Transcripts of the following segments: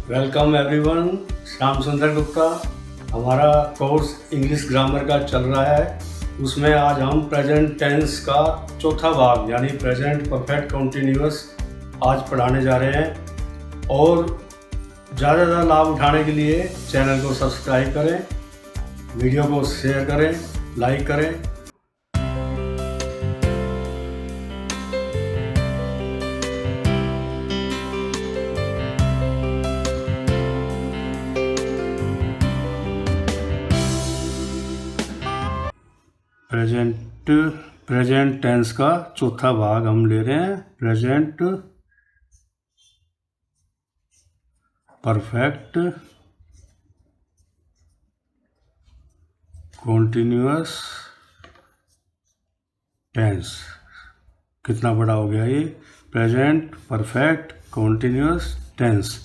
Welcome everyone. Shyam सुंदर गुप्ता। हमारा course English grammar का चल रहा है। उसमें आज हम प्रेजेंट टेंस का चौथा भाग यानी प्रेजेंट परफेक्ट कंटिन्यूअस आज पढ़ाने जा रहे हैं। और ज़्यादा लाभ उठाने के लिए चैनल को सब्सक्राइब करें, वीडियो को शेयर करें, लाइक करें। प्रेजेंट टेंस का चौथा भाग हम ले रहे हैं। Present perfect continuous tense. कितना बड़ा हो गया ये, प्रेजेंट परफेक्ट कॉन्टिन्यूअस टेंस।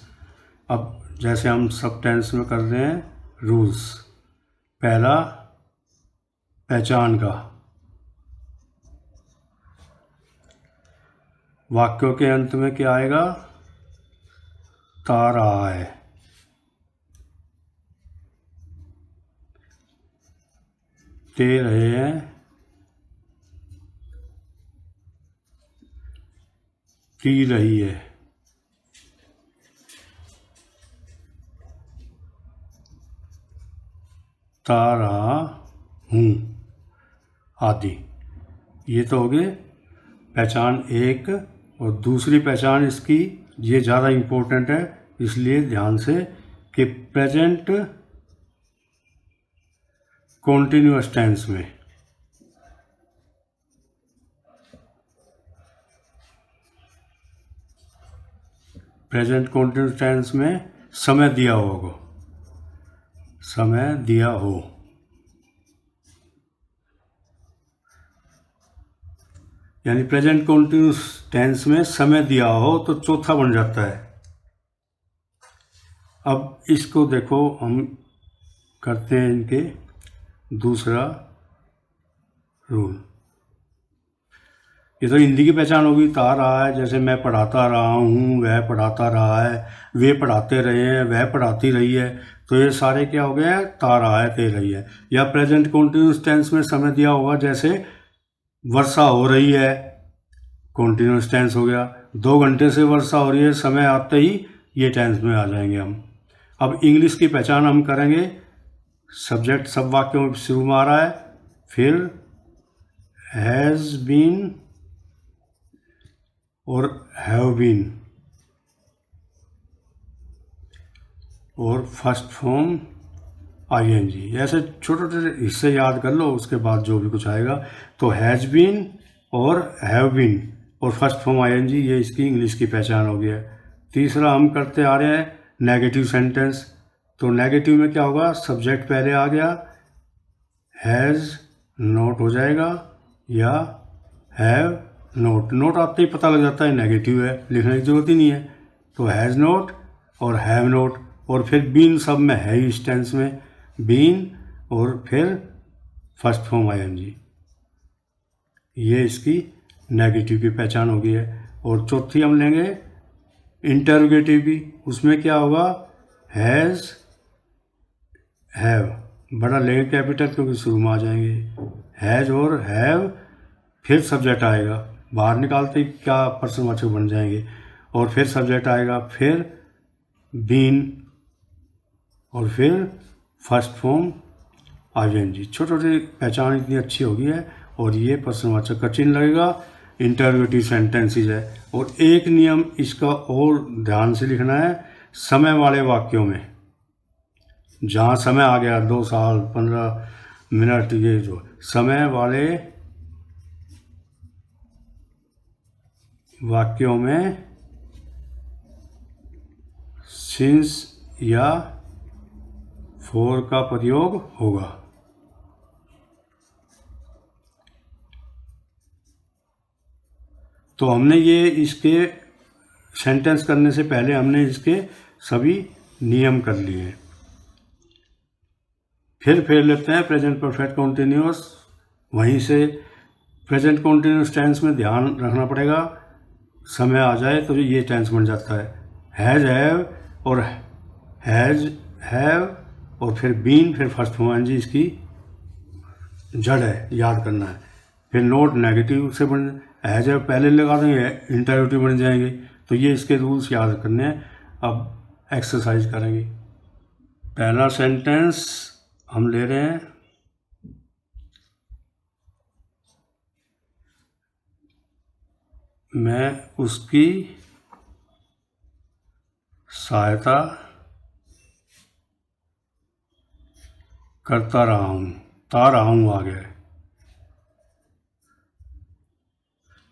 अब जैसे हम सब टेंस में कर रहे हैं रूल्स। पहला, पहचान का। वाक्यों के अंत में क्या आएगा? ता रहा है। ते रहे हैं, पी रही है, ता रहा हूँ आदि। ये तो हो गए पहचान एक। और दूसरी पहचान इसकी, ये ज़्यादा इम्पोर्टेंट है इसलिए ध्यान से, कि प्रेजेंट कॉन्टिन्यूअस टेंस में समय दिया होगा, समय दिया हो। यानी प्रेजेंट कॉन्टिन्यूअस टेंस में समय दिया हो तो चौथा बन जाता है। अब इसको देखो, हम करते हैं इनके दूसरा रूल। ये तो हिंदी की पहचान होगी, ता रहा है। जैसे मैं पढ़ाता रहा हूँ, वह पढ़ाता रहा है, वे पढ़ाते रहे हैं, वह पढ़ाती रही है। तो ये सारे क्या हो गए हैं? ता रहा है, ते रही है। या प्रेजेंट कॉन्टिन्यूअस टेंस में समय दिया होगा, जैसे वर्षा हो रही है, कॉन्टिन्यूअस टेंस हो गया। 2 घंटे से वर्षा हो रही है, समय आते ही ये टेंस में आ जाएंगे हम। अब इंग्लिश की पहचान हम करेंगे। सब्जेक्ट सब वाक्यों में शुरू में आ रहा है, फिर हैज़ बीन और हैव बीन और फर्स्ट फॉर्म आईएनजी। ऐसे छोटे छोटे हिस्से याद कर लो, उसके बाद जो भी कुछ आएगा। तो हैज़ बीन और हैव बीन और फर्स्ट फॉर्म आईएनजी, ये इसकी इंग्लिश की पहचान हो गया। तीसरा हम करते आ रहे हैं नेगेटिव सेंटेंस। तो नेगेटिव में क्या होगा? सब्जेक्ट पहले आ गया, हैज़ नॉट हो जाएगा या हैव नॉट। नॉट आते ही पता लग जाता है नेगेटिव है, लिखने की जरूरत ही नहीं है। तो हैज़ नॉट और हैव नॉट, और फिर बीन सब में है इस टेंस में, बीन और फिर फर्स्ट फॉर्म आईएनजी। ये इसकी नेगेटिव की पहचान हो गई है। और चौथी हम लेंगे इंटरोगेटिव की। उसमें क्या होगा? हैज़ हैव, बड़ा लेंगे कैपिटल क्योंकि शुरू में आ जाएंगे। हैज़ और हैव, फिर सब्जेक्ट आएगा, बाहर निकालते ही क्या प्रश्नवाचक बन जाएंगे। और फिर सब्जेक्ट आएगा, फिर बीन और फिर फर्स्ट फॉर्म आईएनजी। छोटी छोटी पहचान इतनी अच्छी होगी है। और ये प्रश्नवाचक का चिन्ह लगेगा, इंटरोगेटिव सेंटेंसेस है। और एक नियम इसका और ध्यान से लिखना है, समय वाले वाक्यों में जहाँ समय आ गया 2 साल 15 मिनट, ये जो समय वाले वाक्यों में सिंस या फॉर का प्रयोग होगा। तो हमने ये इसके सेंटेंस करने से पहले हमने इसके सभी नियम कर लिए। फिर लेते हैं प्रेजेंट परफेक्ट कॉन्टिन्यूअस। वहीं से प्रेजेंट कॉन्टिन्यूअस टेंस में ध्यान रखना पड़ेगा, समय आ जाए तो ये टेंस बन जाता है। हैज़, हैव और हैज़, हैव और फिर बीन, फिर फर्स्ट फॉर्म आईएनजी इसकी जड़ है, याद करना है। फिर नोट नेगेटिव से बन, हैज है पहले लगा देंगे, इंटरोगेटिव बन जाएंगे। तो ये इसके रूल्स याद करने हैं। अब एक्सरसाइज करेंगे। पहला सेंटेंस हम ले रहे हैं, मैं उसकी सहायता करता रहा हूँ आ गया है।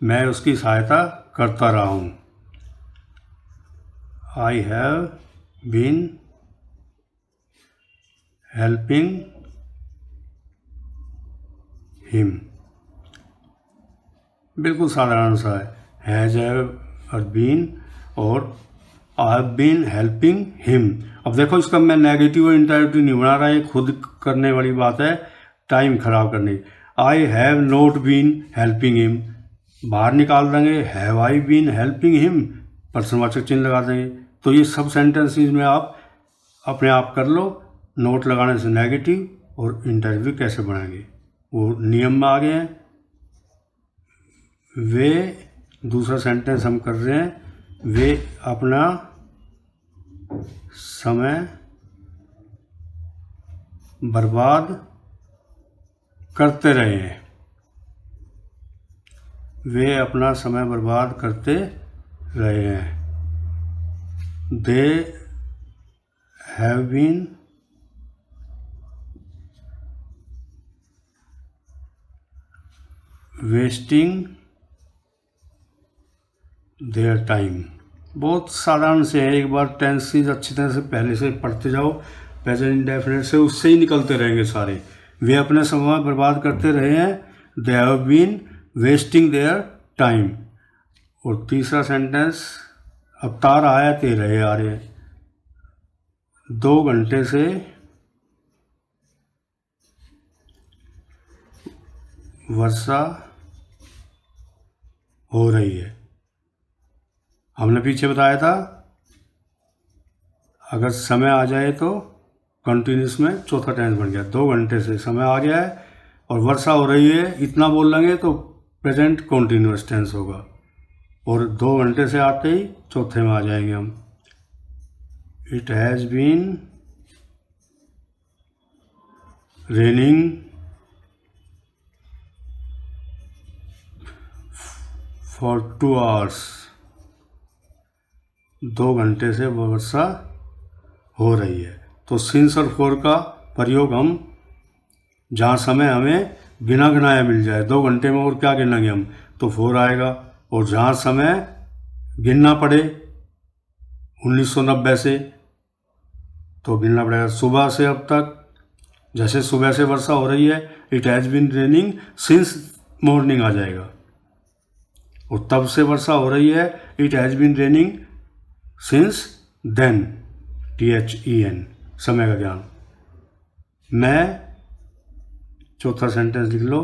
मैं उसकी सहायता करता रहा हूँ। I have been helping him. बिल्कुल साधारण सा है, हैज, हैव और बीन और I have been helping him. अब देखो इसका मैं नेगेटिव और इंटरोगेटिव नहीं बना रहा, ये खुद करने वाली बात है, टाइम खराब करने। I have not been helping him, बाहर निकाल देंगे, have I been helping him, प्रश्नवाचक चिन्ह लगा देंगे। तो ये सब सेंटेंसेस में आप अपने आप कर लो। नोट लगाने से नेगेटिव और इंटरोगेटिव कैसे बनाएंगे वो नियम में आ गए हैं। वे, दूसरा सेंटेंस हम कर रहे हैं, वे अपना समय बर्बाद करते रहे हैं। वे अपना समय बर्बाद करते रहे हैं। They have been wasting their time. बहुत साधारण से है, एक बार टेंसेस अच्छी तरह से पहले से पढ़ते जाओ, प्रेजेंट इंडेफिनिट से उससे ही निकलते रहेंगे सारे। वे अपने समय बर्बाद करते रहे हैं, they have been wasting their time. और तीसरा सेंटेंस, अब तार आया ते रहे आ रहे, 2 घंटे से वर्षा हो रही है। हमने पीछे बताया था अगर समय आ जाए तो कंटिन्यूस में चौथा टेंस बन गया। 2 घंटे से समय आ गया है और वर्षा हो रही है, इतना बोल लेंगे तो प्रेजेंट कंटिन्यूस टेंस होगा। और 2 घंटे से आते ही चौथे में आ जाएंगे हम। It has been raining for 2 hours. 2 घंटे से वर्षा हो रही है। तो सिंस और फॉर का प्रयोग हम जहाँ समय हमें बिना गिनाए मिल जाए, 2 घंटे में और क्या गिनेंगे हम, तो 4 आएगा। और जहाँ समय गिनना पड़े 1990 से, तो गिनना पड़ेगा सुबह से अब तक। जैसे सुबह से वर्षा हो रही है, it has been raining since morning आ जाएगा। और तब से वर्षा हो रही है, it has been raining since then, THEN, समय का ज्ञान। मैं, चौथा सेंटेंस लिख लो,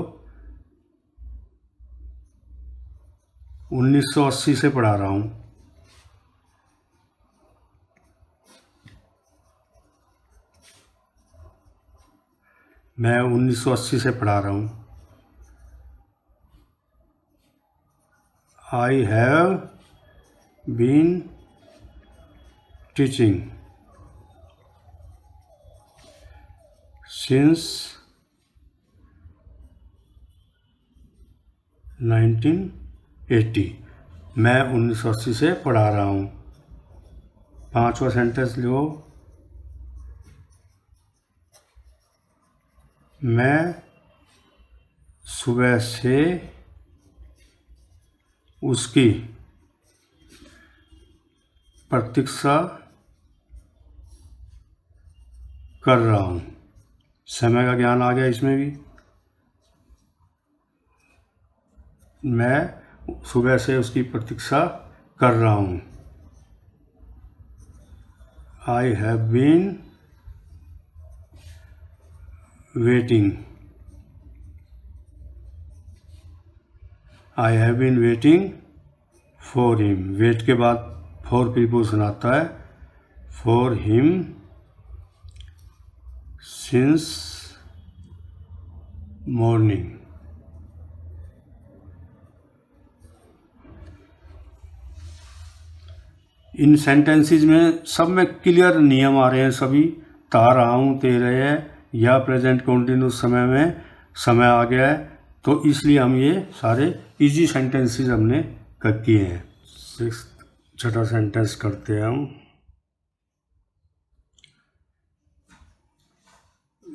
1980 से पढ़ा रहा हूँ। मैं 1980 से पढ़ा रहा हूँ। I have been teaching since 1980। मैं 1980 से पढ़ा रहा हूँ। 5वां सेंटेंस लो, मैं सुबह से उसकी प्रतीक्षा कर रहा हूँ। समय का ज्ञान आ गया इसमें भी। मैं सुबह से उसकी प्रतीक्षा कर रहा हूँ। I have been waiting. I have been waiting for him. Wait के बाद फॉर प्रीपोजिशन आता है, फॉर हिम सिंस मॉर्निंग। इन सेंटेंसेस में सब में क्लियर नियम आ रहे हैं सभी। ता रहा हूँ, तेरे है, या प्रेजेंट कंटिन्यूस समय में समय आ गया है, तो इसलिए हम ये सारे इजी सेंटेंसेस हमने कर किए हैं। छठा सेंटेंस करते हैं हम।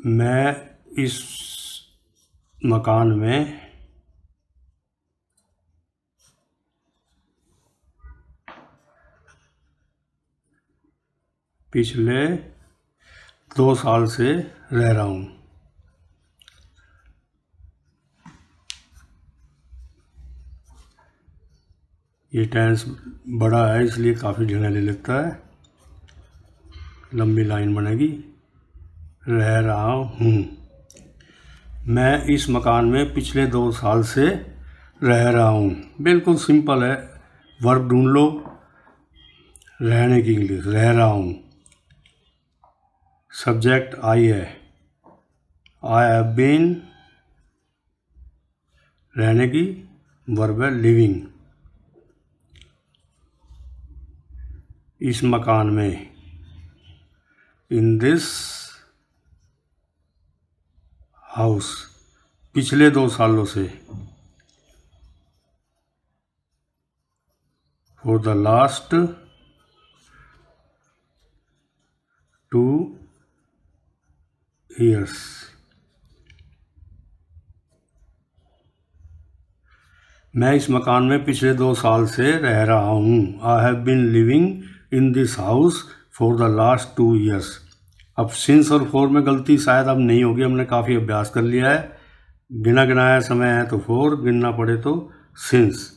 मैं इस मकान में पिछले 2 साल से रह रहा हूँ। ये टेंस बड़ा है इसलिए काफ़ी जगह ले लगता है, लंबी लाइन बनेगी। रह रहा हूँ, मैं इस मकान में पिछले 2 साल से रह रहा हूँ। बिल्कुल सिंपल है। वर्ब ढूंढ लो, रहने की इंग्लिश रह रहा हूँ। सब्जेक्ट आई है, आई हैव बीन, रहने की वर्ब है लिविंग। इस मकान में, इन दिस हाउस, पिछले 2 सालों से, फॉर द लास्ट 2 years। मैं इस मकान में पिछले 2 साल से रह रहा हूँ। I have been living in this house for the last 2 years। अब सिंस और फॉर में गलती शायद अब नहीं होगी, हमने काफ़ी अभ्यास कर लिया है। गिना गिनाया समय है तो फॉर, गिनना पड़े तो सिंस।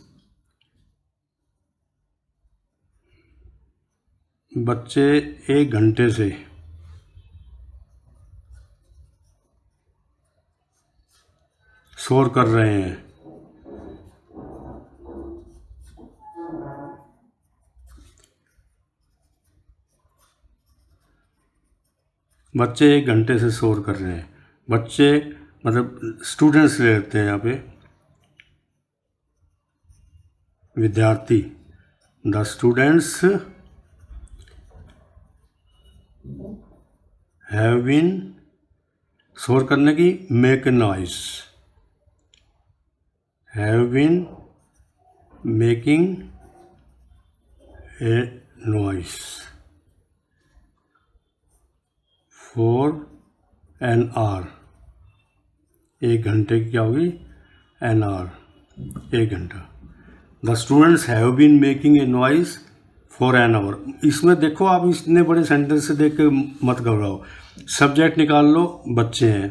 बच्चे 1 घंटे से शोर कर रहे हैं। बच्चे 1 घंटे से शोर कर रहे हैं। बच्चे मतलब स्टूडेंट्स ले लेते हैं यहाँ पे, विद्यार्थी। द स्टूडेंट्स हैव बीन, शोर करने की make noise, have been making a noise for an hour. 1 घंटे की क्या होगी? एन आवर, 1 घंटा। The students have been making a noise for an hour. इसमें देखो, आप इतने बड़े सेंटेंस से देख के मत घबराओ। सब्जेक्ट निकाल लो, बच्चे हैं।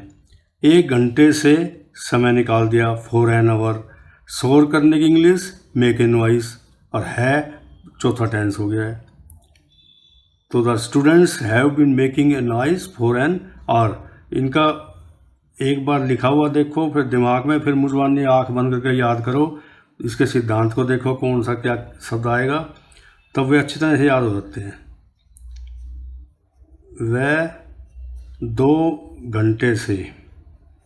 1 घंटे से समय निकाल दिया, फॉर एन आवर। शोर करने की इंग्लिश मेक ए नॉइस, और है चौथा टेंस हो गया है। तो the students have been making a noise for an hour. इनका एक बार लिखा हुआ देखो, फिर दिमाग में, फिर मुजवानी आँख बंद करके याद करो। इसके सिद्धांत को देखो, कौन सा क्या शब्द आएगा, तब वे अच्छी तरह से याद हो सकते हैं। वह 2 घंटे से,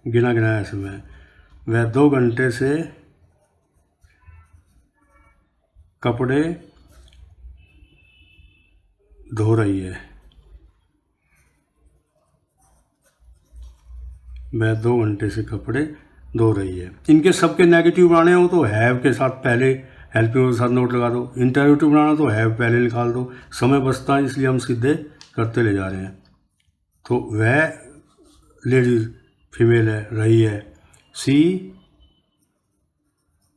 गिना गिनाया समय, वह 2 घंटे से कपड़े धो रही है। वह 2 घंटे से कपड़े धो रही है। इनके सबके नेगेटिव बनाने हो तो हैव के साथ पहले, हेल्पिंग के साथ नोट लगा दो। इंटरोगेटिव बनाना तो हैव पहले निकाल दो। समय बचता है इसलिए हम सीधे करते ले जा रहे हैं। तो वह लेडीज, फीमेल है, रही है। सी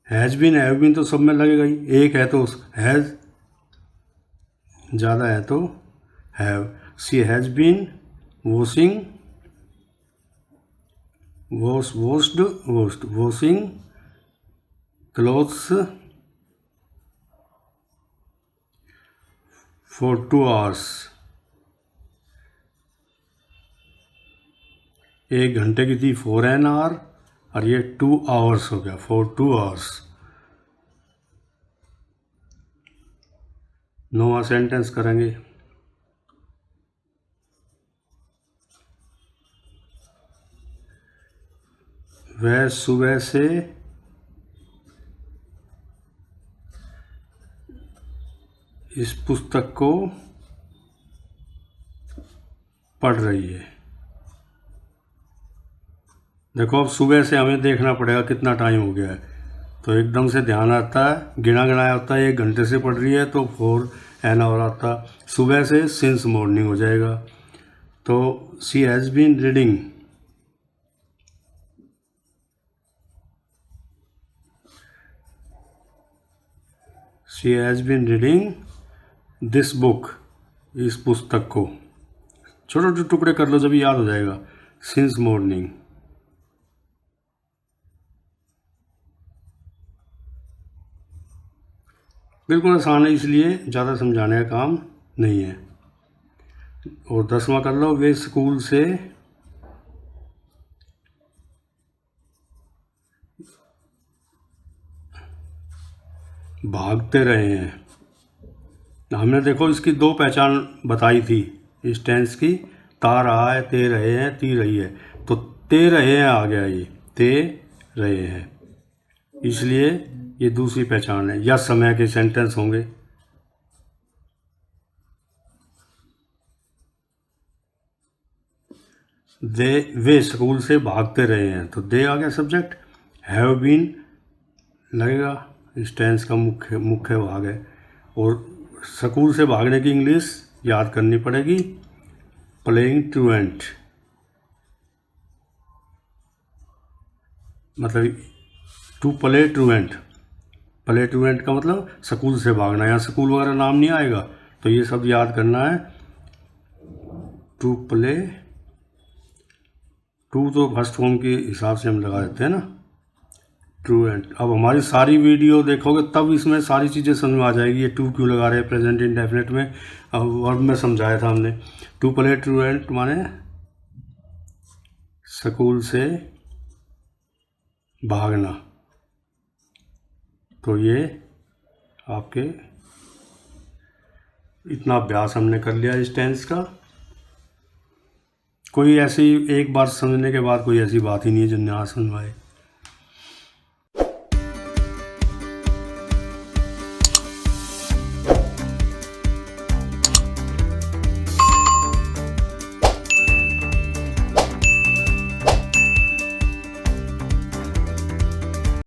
हैज़ बीन, हैव बीन तो सब में लगेगा ही। एक है तो हैज़, ज़्यादा है तो have. She has been washing, washing clothes for 2 hours। 1 घंटे की थी फॉर एन आवर, और ये 2 hours हो गया, फॉर 2 hours। 9वां सेंटेंस करेंगे। वह सुबह से इस पुस्तक को पढ़ रही है। देखो अब सुबह से हमें देखना पड़ेगा कितना टाइम हो गया है, तो एकदम से ध्यान आता है, गिना गिनाया होता है 1 घंटे से पढ़ रही है तो 4 एन आवर आता। सुबह से सिंस मॉर्निंग हो जाएगा। तो she has been reading, she has been reading this book, इस पुस्तक को। छोटे छोटे टुकड़े कर लो, जब याद हो जाएगा। Since morning. बिल्कुल आसान है, इसलिए ज़्यादा समझाने का काम नहीं है। और 10वां कर लो, वे स्कूल से भागते रहे हैं। हमने देखो इसकी 2 पहचान बताई थी इस टेंस की, ता रहा है, ते रहे हैं, ती रही है। तो ते रहे हैं आ गया, ये ते रहे हैं, इसलिए ये दूसरी पहचान है। या समय के सेंटेंस होंगे। वे स्कूल से भागते रहे हैं, तो दे आ गया सब्जेक्ट। हैव बीन लगेगा, इस टेंस का मुख्य भाग है। और स्कूल से भागने की इंग्लिश याद करनी पड़ेगी, प्लेइंग ट्रूएंट। मतलब to play truant, play truant का मतलब स्कूल से भागना। यहाँ स्कूल वगैरह नाम नहीं आएगा, तो ये सब याद करना है। टू प्ले, टू तो फर्स्ट फॉर्म के हिसाब से हम लगा देते हैं ना, ट्रूएंट। अब हमारी सारी वीडियो देखोगे तब इसमें सारी चीज़ें समझ में आ जाएगी, ये टू क्यों लगा रहे हैं प्रेजेंट इंडेफिनिट में। अब वर्ब में समझाया था हमने। टू प्ले ट्रूएंट माने स्कूल से भागना। तो ये आपके इतना अभ्यास हमने कर लिया इस टेंस का। कोई ऐसी एक बार समझने के बाद कोई ऐसी बात ही नहीं है जो ना समझ में आए।